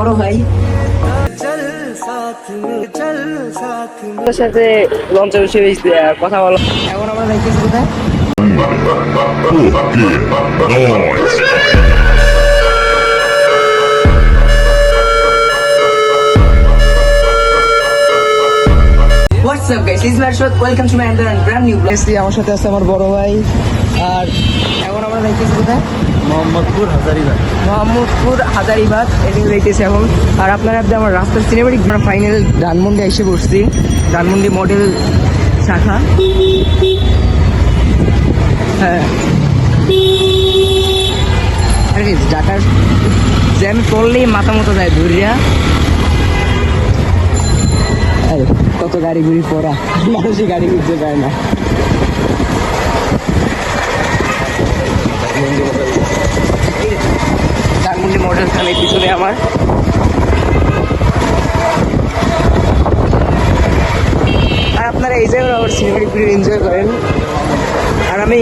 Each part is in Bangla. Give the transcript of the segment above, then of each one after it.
বড় ভাই সাথে লঞ্চে বসে কথা বলো। এখন আমরা যাইতেছি কোথায়? What's up guys, this is Varshot. Welcome to my another and brand new vlog. আমার সাথে আছে আমার বড় ভাই। আর এখন আমরা যাইতেছি কোথায়? মোহাম্মদপুর হাজারিবাগ এদিকে যাইতেছি এখন। আর আপনারা আমার রাস্তার সিনেমেটিক ফাইনাল ধানমন্ডি এসে বসছি, ধানমন্ডি মডেল শাখা। হ্যাঁ ঢাকার জ্যাম পড়লেই মাথা মতো যায় ধরিয়া। কত গাড়ি ঘুরি পড়া, মানুষই গাড়ি ঘুরতে পায় না। ধানমন্ডি মডেল থানার পিছনে আমার। আর আপনারা এই জায়গায় আমার সিনেমাটিক ভিডিও এনজয় করেন। আর আমি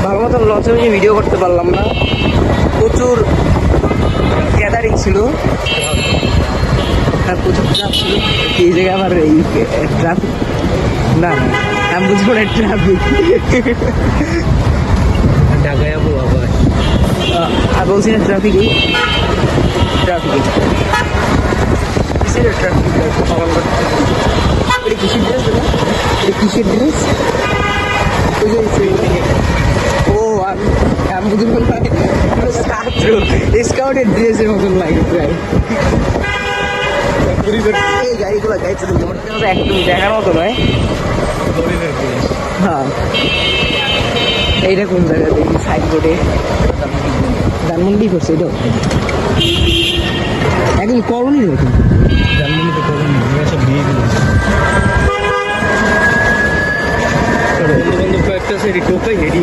ভালো মতন লঞ্চে বসে ভিডিও করতে পারলাম না, প্রচুর গ্যাদারিং ছিল আর প্রচুর ট্রাফিক ছিল। এই জায়গায় আমার এই ট্রাফিক না আমি বুঝবো না ট্রাফিক ঢাকায় আর বলছি না ট্রাফিকই ট্রাফিক কিসের ড্রেস, কিসের ড্রেস? ও আমি বুঝবো না, ছাত্র স্কাউটের ড্রেসের মতন লাগে প্রায়। এই গাড়িগুলো গাড়ি একদম দেখার মতো নয়। হ্যাঁ এইটা কোন জায়গা দেখি সাইনবোর্ডে ধানমন্ডি করছে, এটা একদম কলোনি দেখুন। ধানমন্ডিতে কলোনি সব বিয়ে দিয়েছে। বন্ধু বান্ধব কয়েকটা সে টোকাই হেডি